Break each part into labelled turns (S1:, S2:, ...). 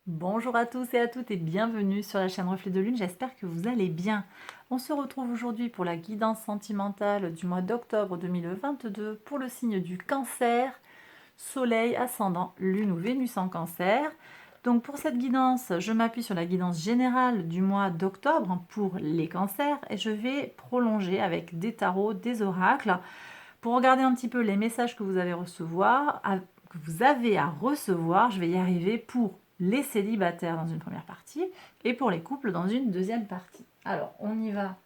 S1: Bonjour à tous et à toutes et bienvenue sur la chaîne Reflet de Lune, j'espère que vous allez bien. On se retrouve aujourd'hui pour la guidance sentimentale du mois d'octobre 2022 pour le signe du Cancer, Soleil, Ascendant, Lune ou Vénus en Cancer. Donc pour cette guidance, je m'appuie sur la guidance générale du mois d'octobre pour les cancers et je vais prolonger avec des tarots, des oracles pour regarder un petit peu les messages que vous avez à recevoir. Je vais y arriver pour les célibataires dans une première partie et pour les couples dans une deuxième partie. Alors, on y va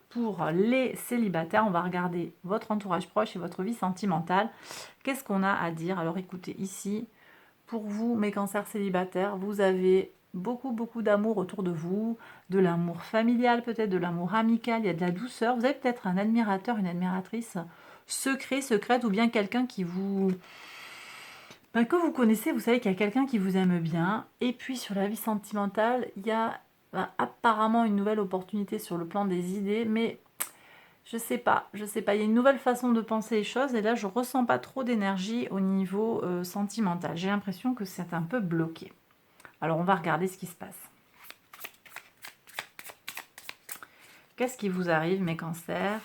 S1: pour les célibataires. On va regarder votre entourage proche et votre vie sentimentale. Qu'est-ce qu'on a à dire? Alors, écoutez, ici, pour vous, mes cancers célibataires, vous avez beaucoup d'amour autour de vous, de l'amour familial peut-être, de l'amour amical, il y a de la douceur. Vous avez peut-être un admirateur, une admiratrice secrète, ou bien quelqu'un qui vous... que vous connaissez, vous savez qu'il y a quelqu'un qui vous aime bien. Et puis sur la vie sentimentale, il y a apparemment une nouvelle opportunité sur le plan des idées, mais je sais pas, il y a une nouvelle façon de penser les choses, et là je ressens pas trop d'énergie au niveau sentimental. J'ai l'impression que c'est un peu bloqué. Alors on va regarder ce qui se passe. Qu'est-ce qui vous arrive, mes cancers?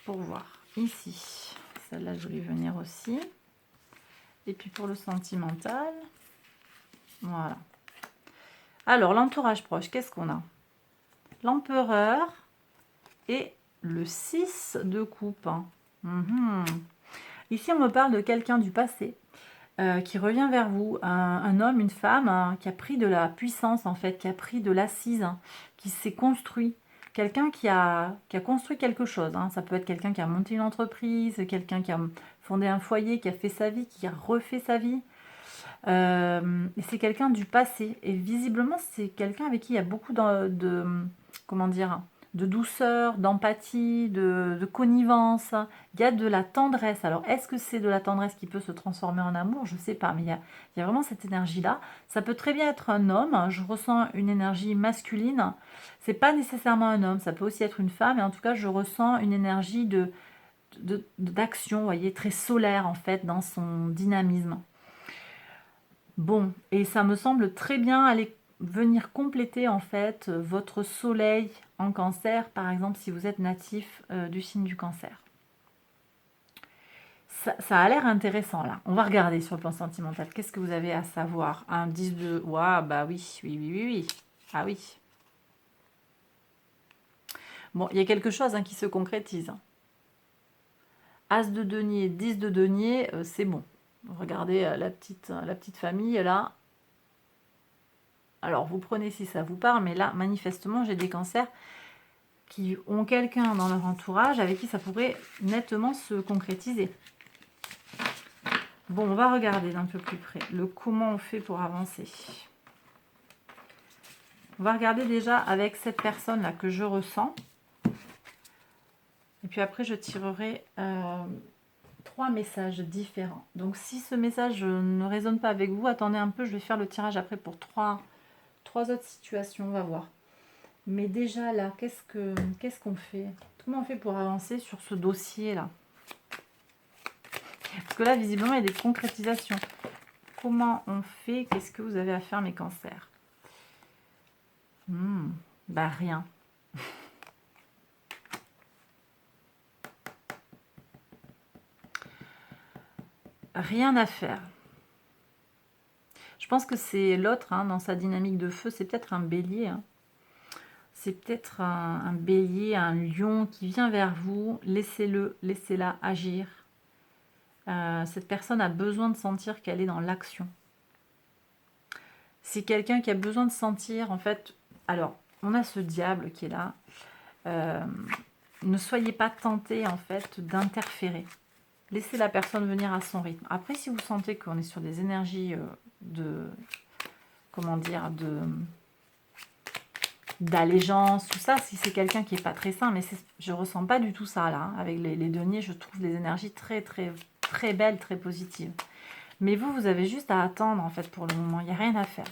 S1: Pour voir. Ici, celle-là, je voulais venir aussi. Et puis pour le sentimental, voilà. Alors, l'entourage proche, qu'est-ce qu'on a? L'empereur et le 6 de coupe. Ici, on me parle de quelqu'un du passé qui revient vers vous, un homme, une femme qui a pris de la puissance en fait, qui a pris de l'assise, qui s'est construit. Quelqu'un qui a construit quelque chose. Ça peut être quelqu'un qui a monté une entreprise, quelqu'un qui a fondé un foyer, qui a fait sa vie, qui a refait sa vie. Et c'est quelqu'un du passé. Et visiblement, c'est quelqu'un avec qui il y a beaucoup comment dire, de douceur, d'empathie, de connivence. Il y a de la tendresse. Alors, est-ce que c'est de la tendresse qui peut se transformer en amour? Je ne sais pas, mais il y a vraiment cette énergie-là. Ça peut très bien être un homme. Je ressens une énergie masculine. C'est pas nécessairement un homme. Ça peut aussi être une femme. Et en tout cas, je ressens une énergie d'action, vous voyez, très solaire en fait dans son dynamisme. Bon, et ça me semble très bien aller venir compléter en fait votre soleil en cancer, par exemple si vous êtes natif du signe du cancer. Ça a l'air intéressant là. On va regarder sur le plan sentimental. Qu'est-ce que vous avez à savoir? Un 10 de... Waouh, bah oui. Ah oui. Bon, il y a quelque chose qui se concrétise. As de denier, 10 de denier, c'est bon. Regardez la petite famille là. Alors, vous prenez si ça vous parle, mais là, manifestement, j'ai des cancers qui ont quelqu'un dans leur entourage avec qui ça pourrait nettement se concrétiser. Bon, on va regarder d'un peu plus près le comment on fait pour avancer. On va regarder déjà avec cette personne-là que je ressens. Et puis après, je tirerai 3 messages différents. Donc, si ce message ne résonne pas avec vous, attendez un peu, je vais faire le tirage après pour trois autres situations, on va voir. Mais déjà là, qu'est-ce qu'on fait? Comment on fait pour avancer sur ce dossier-là? Parce que là, visiblement, il y a des concrétisations. Comment on fait? Qu'est-ce que vous avez à faire, mes cancers? Bah rien. Rien à faire. Je pense que c'est l'autre, dans sa dynamique de feu, c'est peut-être un bélier. C'est peut-être un bélier, un lion qui vient vers vous. Laissez-le, laissez-la agir. Cette personne a besoin de sentir qu'elle est dans l'action. C'est quelqu'un qui a besoin de sentir, en fait... Alors, on a ce diable qui est là. Ne soyez pas tentés, en fait, d'interférer. Laissez la personne venir à son rythme. Après, si vous sentez qu'on est sur des énergies comment dire, d'allégeance, tout ça, si c'est quelqu'un qui n'est pas très sain, mais je ressens pas du tout ça là. Avec les deniers, je trouve des énergies très belles, très positives. Mais vous avez juste à attendre en fait pour le moment. Il n'y a rien à faire.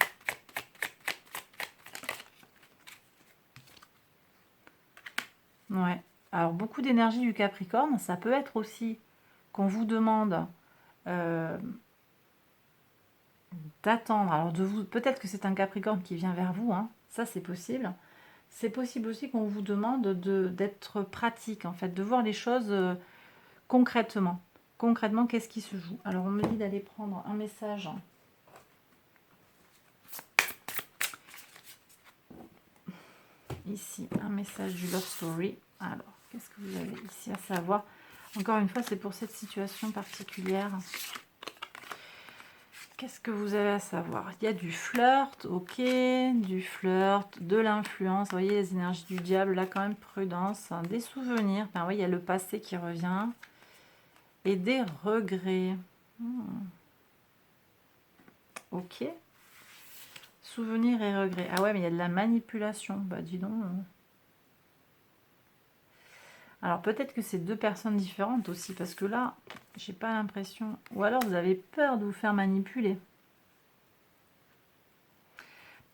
S1: Ouais. Alors, beaucoup d'énergie du Capricorne. Ça peut être aussi qu'on vous demande d'attendre. Alors de vous, peut-être que c'est un Capricorne qui vient vers vous, hein. Ça c'est possible. C'est possible aussi qu'on vous demande d'être pratique, en fait, de voir les choses concrètement. Concrètement, qu'est-ce qui se joue? Alors on me dit d'aller prendre un message. Ici, un message du Love Story. Alors, qu'est-ce que vous avez ici à savoir? Encore une fois, c'est pour cette situation particulière. Qu'est-ce que vous avez à savoir? Il y a du flirt, ok, du flirt, de l'influence. Vous voyez les énergies du diable, là quand même prudence, hein, des souvenirs. Enfin, oui, il y a le passé qui revient. Et des regrets. Ok. Souvenirs et regrets. Ah ouais, mais il y a de la manipulation. Bah dis donc. Alors peut-être que c'est deux personnes différentes aussi, parce que là, j'ai pas l'impression. Ou alors vous avez peur de vous faire manipuler.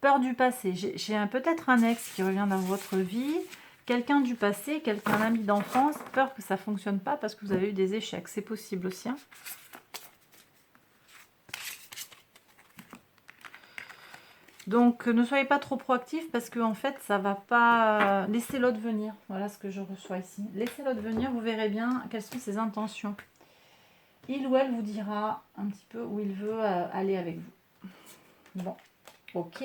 S1: Peur du passé. J'ai peut-être un ex qui revient dans votre vie, quelqu'un du passé, quelqu'un ami d'enfance, peur que ça fonctionne pas parce que vous avez eu des échecs. C'est possible aussi. Hein. Donc ne soyez pas trop proactif parce que en fait ça va pas. Laissez l'autre venir. Voilà ce que je reçois ici. Laissez l'autre venir, vous verrez bien quelles sont ses intentions. Il ou elle vous dira un petit peu où il veut aller avec vous. Bon, ok.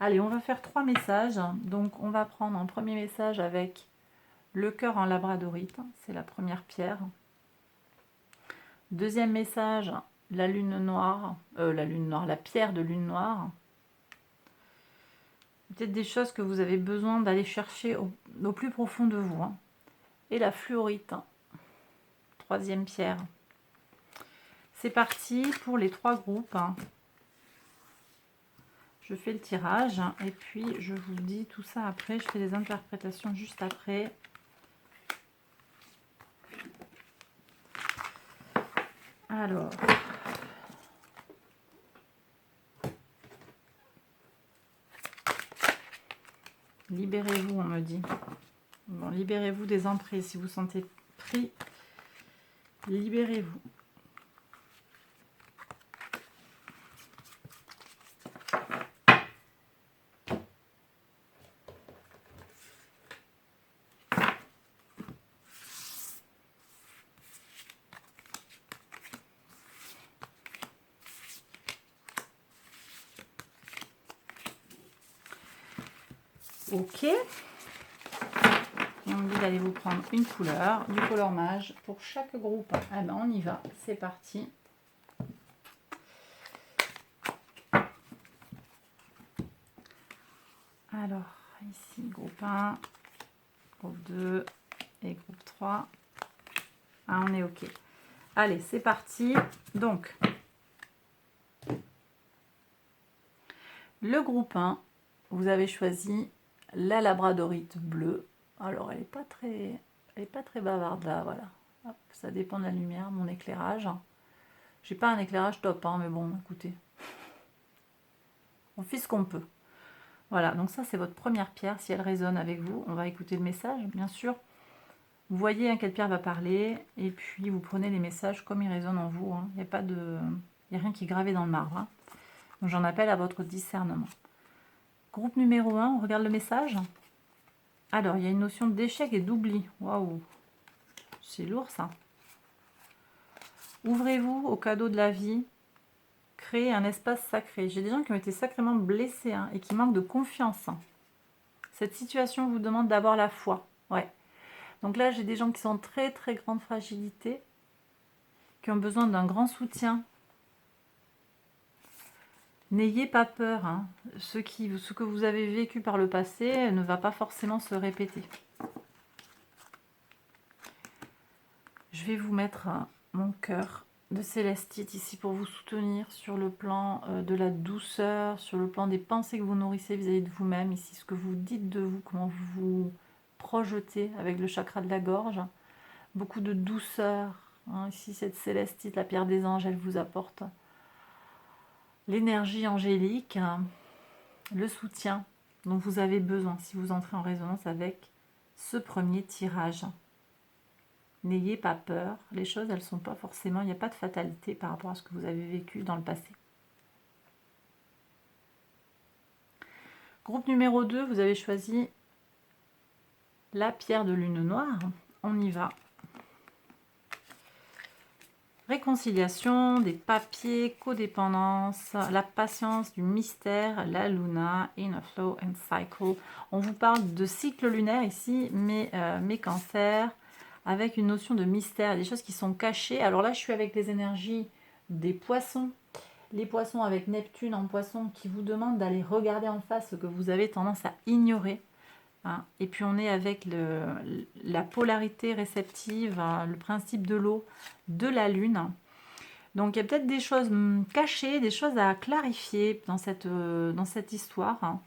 S1: Allez, on va faire 3 messages. Donc on va prendre un premier message avec le cœur en labradorite. C'est la première pierre. Deuxième message, la lune noire. La pierre de lune noire. Peut-être des choses que vous avez besoin d'aller chercher au plus profond de vous. Hein. Et la fluorite, troisième pierre. C'est parti pour les 3 groupes. Hein. Je fais le tirage et puis je vous dis tout ça après. Je fais les interprétations juste après. Alors, libérez-vous, on me dit. Bon, libérez-vous des emprises. Si vous sentez pris, libérez-vous. Ok. Et on me dit d'aller vous prendre une couleur, du color mage pour chaque groupe. Ah ben on y va, c'est parti. Alors, ici, groupe 1, groupe 2 et groupe 3. Ah, on est ok. Allez, c'est parti. Donc, le groupe 1, vous avez choisi la labradorite bleue. Alors, elle n'est pas très bavarde là, voilà. Hop, ça dépend de la lumière, mon éclairage. J'ai pas un éclairage top, hein, mais bon, écoutez. On fait ce qu'on peut. Voilà, donc ça c'est votre première pierre. Si elle résonne avec vous, on va écouter le message, bien sûr. Vous voyez à quelle pierre va parler, et puis vous prenez les messages comme ils résonnent en vous. Hein. Il n'y a rien qui est gravé dans le marbre. Hein. Donc j'en appelle à votre discernement. Groupe numéro 1, on regarde le message. Alors, il y a une notion d'échec et d'oubli. Waouh, c'est lourd ça. Ouvrez-vous au cadeau de la vie. Créez un espace sacré. J'ai des gens qui ont été sacrément blessés hein, et qui manquent de confiance. Cette situation vous demande d'avoir la foi. Ouais. Donc là, j'ai des gens qui sont en très très grande fragilité, qui ont besoin d'un grand soutien. N'ayez pas peur. Hein. Ce que vous avez vécu par le passé ne va pas forcément se répéter. Je vais vous mettre mon cœur de célestite ici pour vous soutenir sur le plan de la douceur, sur le plan des pensées que vous nourrissez vis-à-vis de vous-même, ici ce que vous dites de vous, comment vous vous projetez avec le chakra de la gorge. Beaucoup de douceur. Hein. Ici cette célestite, la pierre des anges, elle vous apporte l'énergie angélique, le soutien dont vous avez besoin si vous entrez en résonance avec ce premier tirage. N'ayez pas peur, les choses elles sont pas forcément, il n'y a pas de fatalité par rapport à ce que vous avez vécu dans le passé. Groupe numéro 2, vous avez choisi la pierre de lune noire. On y va. Réconciliation, des papiers, codépendance, la patience, du mystère, la luna, in a flow and cycle. On vous parle de cycle lunaire ici, mais mes cancers, avec une notion de mystère, des choses qui sont cachées. Alors là, je suis avec les énergies des poissons. Les poissons avec Neptune en poisson qui vous demandent d'aller regarder en face ce que vous avez tendance à ignorer. Hein. Et puis on est avec la polarité réceptive, hein, le principe de l'eau, de la lune. Donc il y a peut-être des choses cachées, des choses à clarifier dans cette histoire. Hein.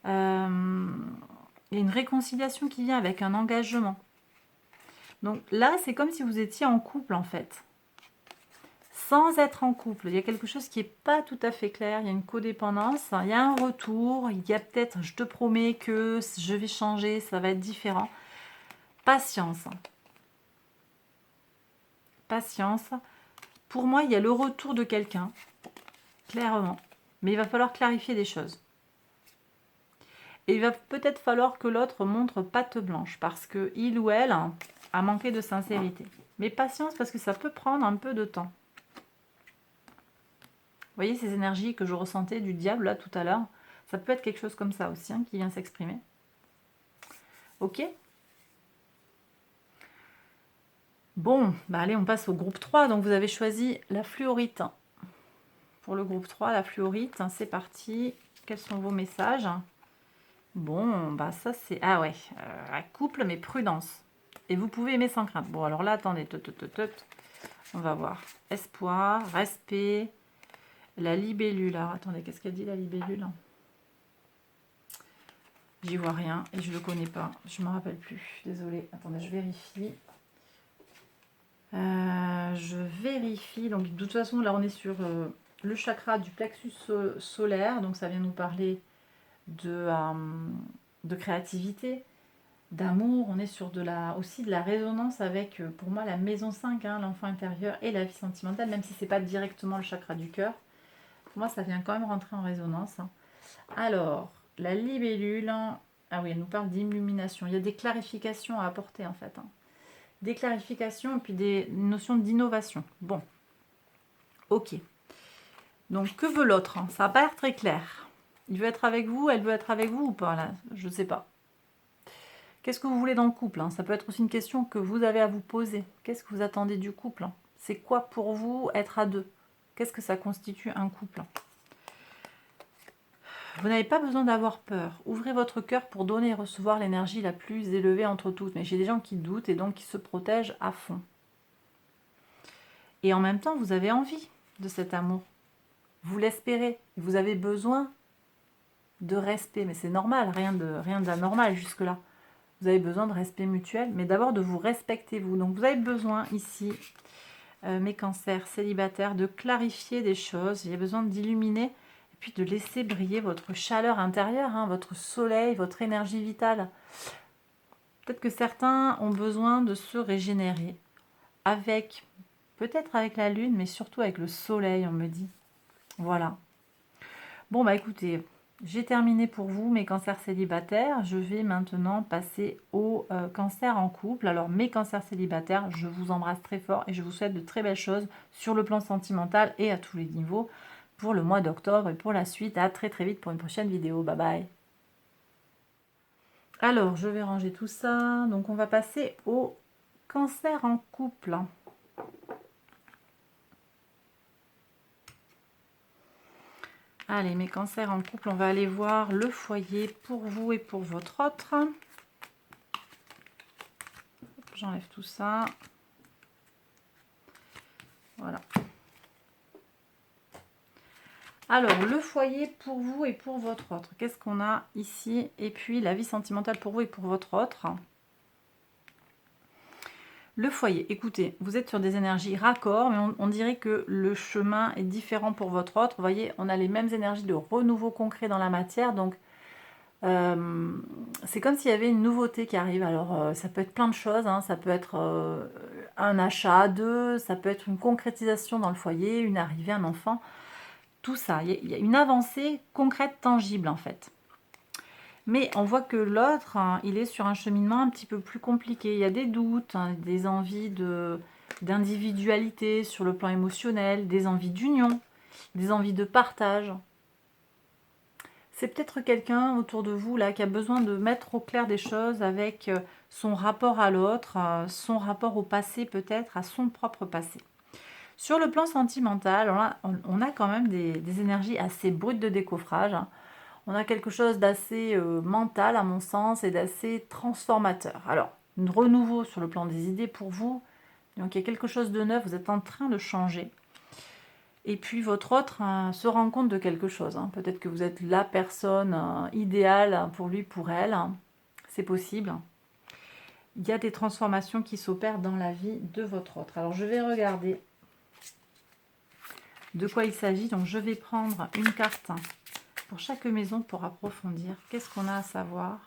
S1: Il y a une réconciliation qui vient avec un engagement. Donc là, c'est comme si vous étiez en couple en fait. Sans être en couple, il y a quelque chose qui n'est pas tout à fait clair, il y a une codépendance, il y a un retour, il y a peut-être, je te promets que je vais changer, ça va être différent. Patience. Patience. Pour moi, il y a le retour de quelqu'un, clairement, mais il va falloir clarifier des choses. Et il va peut-être falloir que l'autre montre patte blanche, parce que il ou elle a manqué de sincérité. Mais patience, parce que ça peut prendre un peu de temps. Vous voyez ces énergies que je ressentais du diable là tout à l'heure, ça peut être quelque chose comme ça aussi hein, qui vient s'exprimer. Ok. Bon, bah allez, on passe au groupe 3. Donc vous avez choisi la fluorite. Pour le groupe 3, la fluorite, c'est parti. Quels sont vos messages? Bon, bah ça c'est... Ah ouais, couple mais prudence. Et vous pouvez aimer sans crainte. Bon alors là, attendez, on va voir. Espoir, respect... La libellule, alors attendez, qu'est-ce qu'elle dit la libellule? J'y vois rien et je ne le connais pas. Je ne me rappelle plus. Désolée. Attendez, je vérifie. Je vérifie. Donc de toute façon, là on est sur le chakra du plexus solaire. Donc ça vient nous parler de créativité, d'amour. On est sur aussi de la résonance avec, pour moi, la maison 5, hein, l'enfant intérieur et la vie sentimentale, même si ce n'est pas directement le chakra du cœur. Pour moi, ça vient quand même rentrer en résonance. Alors, la libellule, ah oui, elle nous parle d'illumination. Il y a des clarifications à apporter en fait. Hein. Des clarifications et puis des notions d'innovation. Bon, ok. Donc, que veut l'autre? Ça n'a pas l'air très clair. Il veut être avec vous, elle veut être avec vous ou pas là? Je ne sais pas. Qu'est-ce que vous voulez dans le couple? Ça peut être aussi une question que vous avez à vous poser. Qu'est-ce que vous attendez du couple? C'est quoi pour vous être à deux? Qu'est-ce que ça constitue un couple? Vous n'avez pas besoin d'avoir peur. Ouvrez votre cœur pour donner et recevoir l'énergie la plus élevée entre toutes. Mais j'ai des gens qui doutent et donc qui se protègent à fond. Et en même temps, vous avez envie de cet amour. Vous l'espérez. Vous avez besoin de respect. Mais c'est normal, rien d'anormal jusque-là. Vous avez besoin de respect mutuel, mais d'abord de vous respecter vous. Donc vous avez besoin ici, mes cancers célibataires, de clarifier des choses. Il y a besoin d'illuminer. Puis de laisser briller votre chaleur intérieure, hein, votre soleil, votre énergie vitale. Peut-être que certains ont besoin de se régénérer peut-être avec la lune, mais surtout avec le soleil, on me dit. Voilà. Bon, bah écoutez, j'ai terminé pour vous mes cancers célibataires. Je vais maintenant passer aux cancers en couple. Alors, mes cancers célibataires, je vous embrasse très fort et je vous souhaite de très belles choses sur le plan sentimental et à tous les niveaux. Pour le mois d'octobre et pour la suite. À très très vite pour une prochaine vidéo. Bye bye. Alors, je vais ranger tout ça. Donc, on va passer au cancer en couple. Allez, mes cancers en couple, on va aller voir le foyer pour vous et pour votre autre. J'enlève tout ça. Voilà. Alors, le foyer pour vous et pour votre autre. Qu'est-ce qu'on a ici? Et puis, la vie sentimentale pour vous et pour votre autre. Le foyer, écoutez, vous êtes sur des énergies raccords, mais on dirait que le chemin est différent pour votre autre. Vous voyez, on a les mêmes énergies de renouveau concret dans la matière. Donc, c'est comme s'il y avait une nouveauté qui arrive. Alors, ça peut être plein de choses. Hein. Ça peut être un achat à deux, ça peut être une concrétisation dans le foyer, une arrivée, un enfant. Tout ça, il y a une avancée concrète, tangible en fait. Mais on voit que l'autre, hein, il est sur un cheminement un petit peu plus compliqué. Il y a des doutes, hein, des envies d'individualité sur le plan émotionnel, des envies d'union, des envies de partage. C'est peut-être quelqu'un autour de vous là qui a besoin de mettre au clair des choses avec son rapport à l'autre, son rapport au passé peut-être, à son propre passé. Sur le plan sentimental, on a quand même des énergies assez brutes de décoffrage, hein. On a quelque chose d'assez mental à mon sens et d'assez transformateur. Alors, un renouveau sur le plan des idées pour vous. Donc il y a quelque chose de neuf, vous êtes en train de changer. Et puis votre autre se rend compte de quelque chose, hein. Peut-être que vous êtes la personne idéale pour lui, pour elle. C'est possible. Il y a des transformations qui s'opèrent dans la vie de votre autre. Alors je vais regarder de quoi il s'agit. Donc je vais prendre une carte pour chaque maison pour approfondir. Qu'est-ce qu'on a à savoir?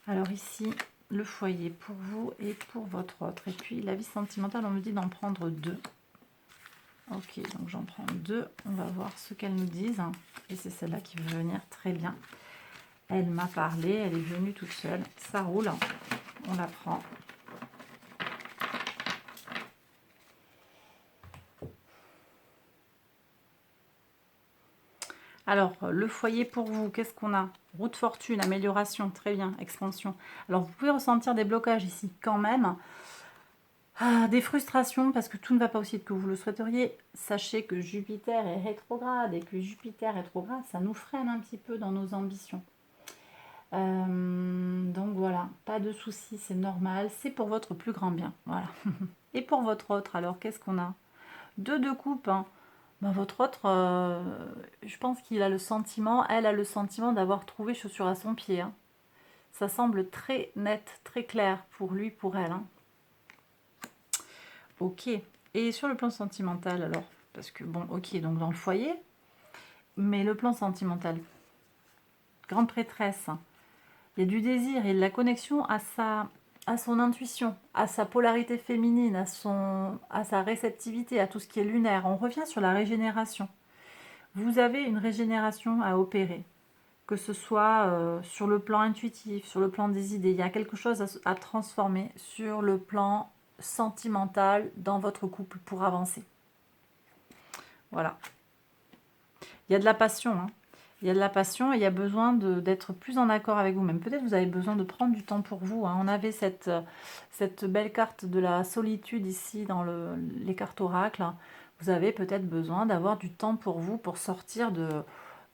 S1: Alors ici, le foyer pour vous et pour votre autre. Et puis la vie sentimentale, on me dit d'en prendre deux. Ok, donc j'en prends deux. On va voir ce qu'elles nous disent. Et c'est celle-là qui veut venir très bien. Elle m'a parlé, elle est venue toute seule. Ça roule. On la prend. Alors, le foyer pour vous, qu'est-ce qu'on a? Route fortune, amélioration, très bien, expansion. Alors, vous pouvez ressentir des blocages ici quand même. Des frustrations parce que tout ne va pas aussi vite que vous le souhaiteriez. Sachez que Jupiter est rétrograde et que Jupiter rétrograde, ça nous freine un petit peu dans nos ambitions. Donc voilà, pas de soucis, c'est normal, c'est pour votre plus grand bien. Voilà. Et pour votre autre, alors qu'est-ce qu'on a? Deux de coupe, hein. Ben, votre autre, je pense qu'il a le sentiment, elle a le sentiment d'avoir trouvé chaussure à son pied, hein. Ça semble très net, très clair pour lui, pour elle, hein. Ok. Et sur le plan sentimental, alors? Parce que, bon, ok, donc dans le foyer, mais le plan sentimental, grande prêtresse, il y a du désir et de la connexion à son intuition, à sa polarité féminine, à sa réceptivité, à tout ce qui est lunaire. On revient sur la régénération. Vous avez une régénération à opérer, que ce soit sur le plan intuitif, sur le plan des idées. Il y a quelque chose à transformer sur le plan sentimental dans votre couple pour avancer. Voilà. Il y a de la passion, hein. Il y a de la passion et il y a besoin d'être plus en accord avec vous-même. Peut-être vous avez besoin de prendre du temps pour vous, hein. On avait cette belle carte de la solitude ici dans les cartes oracles. Vous avez peut-être besoin d'avoir du temps pour vous, pour sortir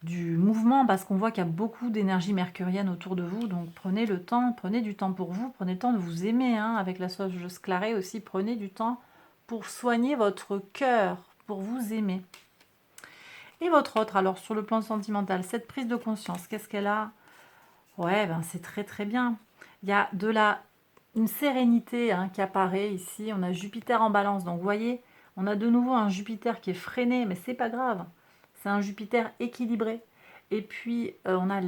S1: du mouvement, parce qu'on voit qu'il y a beaucoup d'énergie mercurienne autour de vous. Donc prenez le temps, prenez du temps pour vous, prenez le temps de vous aimer, hein. Avec la sauge clarée aussi, prenez du temps pour soigner votre cœur, pour vous aimer. Et votre autre, alors sur le plan sentimental, cette prise de conscience, qu'est-ce qu'elle a? Ouais, ben c'est très très bien. Il y a une sérénité, hein, qui apparaît ici. On a Jupiter en balance, donc vous voyez, on a de nouveau un Jupiter qui est freiné, mais c'est pas grave. C'est un Jupiter équilibré. Et puis on a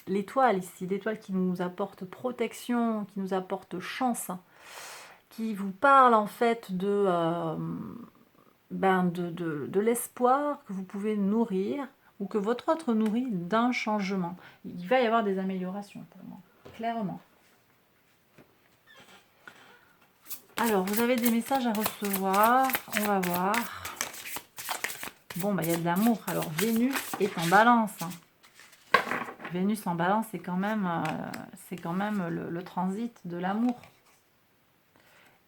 S1: l'étoile ici, l'étoile qui nous apporte protection, qui nous apporte chance, hein, qui vous parle en fait de l'espoir que vous pouvez nourrir ou que votre autre nourrit d'un changement. Il va y avoir des améliorations pour moi, clairement. Alors, vous avez des messages à recevoir, on va voir. Bon, il y a de l'amour. Alors, Vénus est en balance, hein. Vénus en balance, c'est quand même le transit de l'amour.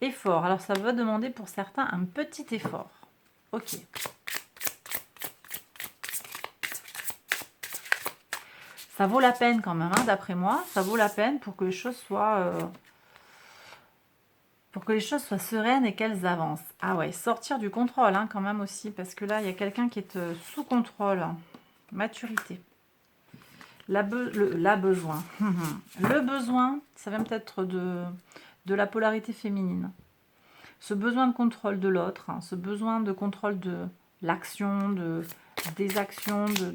S1: Effort. Alors, ça va demander pour certains un petit effort. Ok. Ça vaut la peine quand même, hein, d'après moi. Ça vaut la peine pour que les choses soient... sereines et qu'elles avancent. Ah ouais, sortir du contrôle, hein, quand même aussi. Parce que là, il y a quelqu'un qui est sous contrôle. Maturité. Besoin. Le besoin, ça vient peut-être de la polarité féminine. Ce besoin de contrôle de l'autre, hein, ce besoin de contrôle de l'action, des actions, de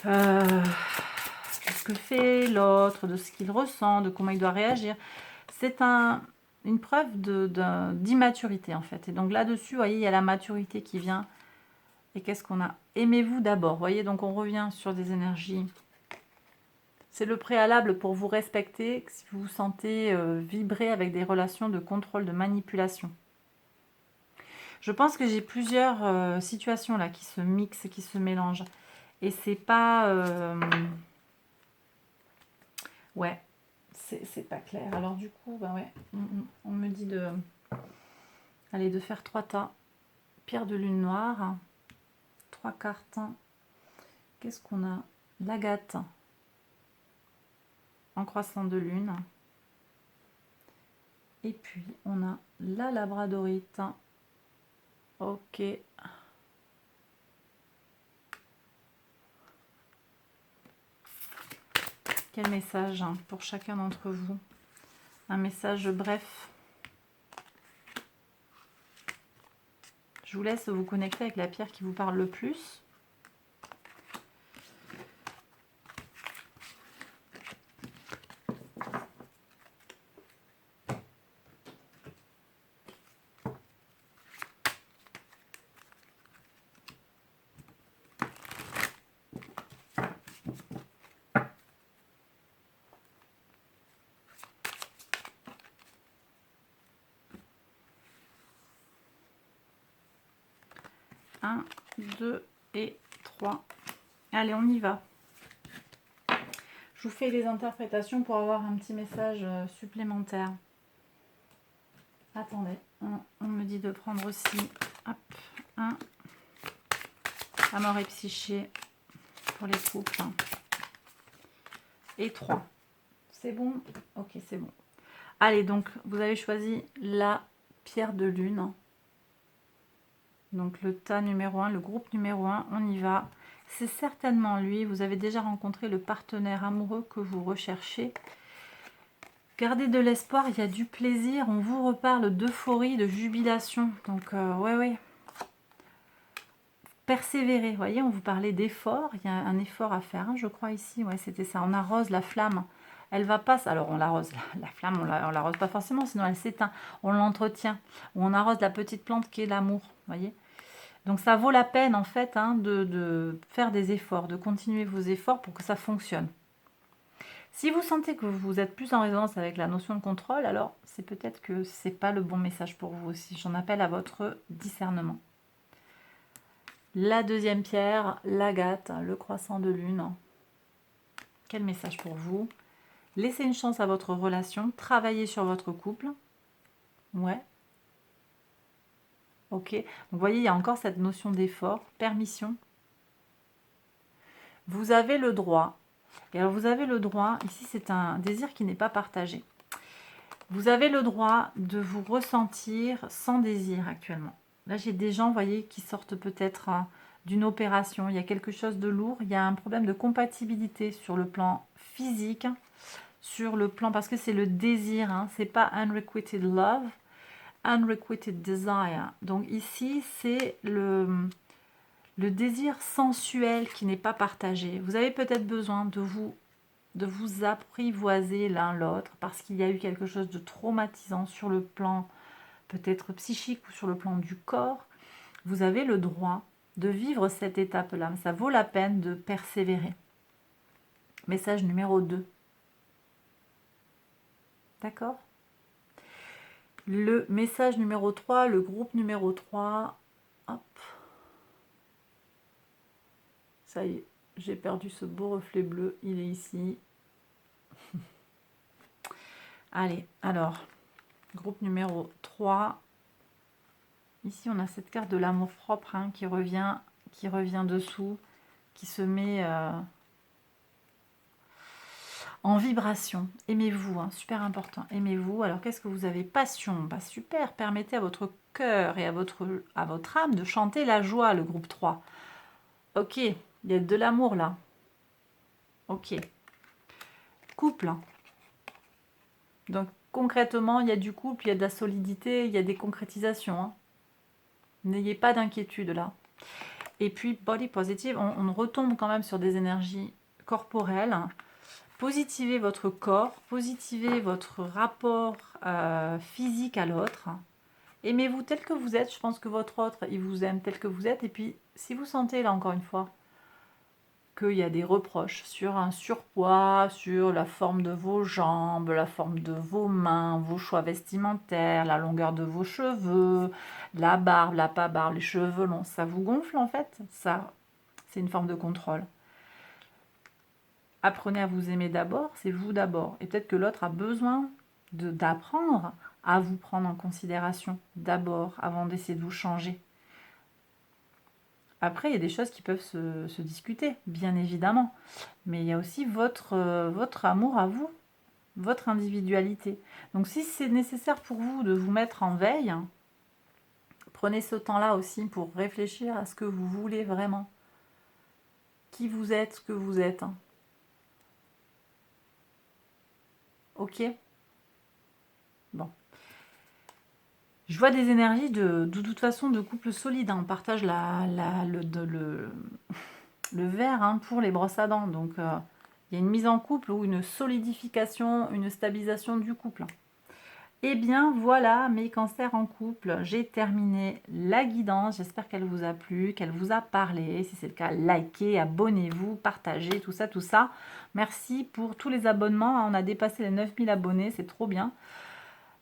S1: ce que fait l'autre, de ce qu'il ressent, de comment il doit réagir. C'est une preuve d'immaturité en fait. Et donc là-dessus, vous voyez, il y a la maturité qui vient Et qu'est-ce qu'on a? Aimez-vous d'abord. Vous voyez, donc on revient sur des énergies. C'est le préalable pour vous respecter si vous vous sentez vibrer avec des relations de contrôle, de manipulation. Je pense que j'ai plusieurs situations là qui se mixent, qui se mélangent. Et c'est pas... ouais, c'est pas clair. Alors du coup, bah ouais, on me dit de... Allez, de faire 3 tas. Pierre de lune noire. 3 cartes. Qu'est-ce qu'on a? L'agate. En croissant de lune. Et puis, on a la labradorite. Ok. Quel message pour chacun d'entre vous? Un message bref. Je vous laisse vous connecter avec la pierre qui vous parle le plus. Un, 2 et 3. Allez, on y va. Je vous fais des interprétations pour avoir un petit message supplémentaire. Attendez, on me dit de prendre aussi hop, un amour et psyché pour les couples. Et 3. C'est bon? Ok, c'est bon. Allez, donc, vous avez choisi la pierre de lune. Donc, le tas numéro 1, le groupe numéro 1, on y va. C'est certainement lui. Vous avez déjà rencontré le partenaire amoureux que vous recherchez. Gardez de l'espoir, il y a du plaisir. On vous reparle d'euphorie, de jubilation. Donc, ouais. Persévérer, vous voyez, on vous parlait d'effort. Il y a un effort à faire, hein, je crois, ici. Ouais, c'était ça. On arrose la flamme. Elle va pas... Alors, on l'arrose. La flamme, on l'arrose pas forcément, sinon elle s'éteint. On l'entretient. Ou on arrose la petite plante qui est l'amour, vous voyez. Donc, ça vaut la peine, en fait, hein, de faire des efforts, de continuer vos efforts pour que ça fonctionne. Si vous sentez que vous êtes plus en résonance avec la notion de contrôle, alors c'est peut-être que ce n'est pas le bon message pour vous aussi. J'en appelle à votre discernement. La deuxième pierre, l'agate, le croissant de lune. Quel message pour vous? Laissez une chance à votre relation, travaillez sur votre couple. Ouais. Ok. Donc, vous voyez, il y a encore cette notion d'effort, permission. Vous avez le droit. Et alors, vous avez le droit, ici, c'est un désir qui n'est pas partagé. Vous avez le droit de vous ressentir sans désir actuellement. Là, j'ai des gens, vous voyez, qui sortent peut-être d'une opération. Il y a quelque chose de lourd. Il y a un problème de compatibilité sur le plan physique, sur le plan, parce que c'est le désir, hein, c'est pas unrequited love, unrequited desire. Donc ici, c'est le désir sensuel qui n'est pas partagé. Vous avez peut-être besoin de vous apprivoiser l'un l'autre parce qu'il y a eu quelque chose de traumatisant sur le plan peut-être psychique ou sur le plan du corps. Vous avez le droit de vivre cette étape-là. Ça vaut la peine de persévérer. Message numéro 2. D'accord? Le message numéro 3, le groupe numéro 3. Hop. Ça y est, j'ai perdu ce beau reflet bleu. Il est ici. Allez, alors, groupe numéro 3. Ici, on a cette carte de l'amour propre hein, qui revient dessous, qui se met en vibration. Aimez-vous, hein, super important. Aimez-vous. Alors, qu'est-ce que vous avez? Passion. Bah, super. Permettez à votre cœur et à votre âme de chanter la joie, le groupe 3. Ok, il y a de l'amour là. Ok. Couple. Donc, concrètement, il y a du couple, il y a de la solidité, il y a des concrétisations. Hein. N'ayez pas d'inquiétude là. Et puis, body positive, on retombe quand même sur des énergies corporelles. Positivez votre corps, positivez votre rapport physique à l'autre. Aimez-vous tel que vous êtes. Je pense que votre autre, il vous aime tel que vous êtes. Et puis, si vous sentez, là encore une fois, qu'il y a des reproches sur un surpoids, sur la forme de vos jambes, la forme de vos mains, vos choix vestimentaires, la longueur de vos cheveux, la barbe, la pas barbe, les cheveux longs, ça vous gonfle en fait. Ça, c'est une forme de contrôle. Apprenez à vous aimer d'abord, c'est vous d'abord. Et peut-être que l'autre a besoin d'apprendre à vous prendre en considération d'abord, avant d'essayer de vous changer. Après, il y a des choses qui peuvent se discuter, bien évidemment. Mais il y a aussi votre amour à vous, votre individualité. Donc si c'est nécessaire pour vous de vous mettre en veille, prenez ce temps-là aussi pour réfléchir à ce que vous voulez vraiment. Qui vous êtes, ce que vous êtes. Ok? Bon. Je vois des énergies de toute façon de couple solide. On partage le verre pour les brosses à dents. Donc, il y a une mise en couple ou une solidification, une stabilisation du couple. Eh bien, voilà mes cancers en couple. J'ai terminé la guidance. J'espère qu'elle vous a plu, qu'elle vous a parlé. Si c'est le cas, likez, abonnez-vous, partagez, tout ça, tout ça. Merci pour tous les abonnements. On a dépassé les 9000 abonnés, c'est trop bien.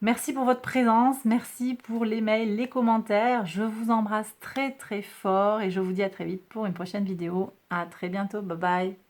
S1: Merci pour votre présence, merci pour les mails, les commentaires. Je vous embrasse très très fort et je vous dis à très vite pour une prochaine vidéo. À très bientôt, bye bye.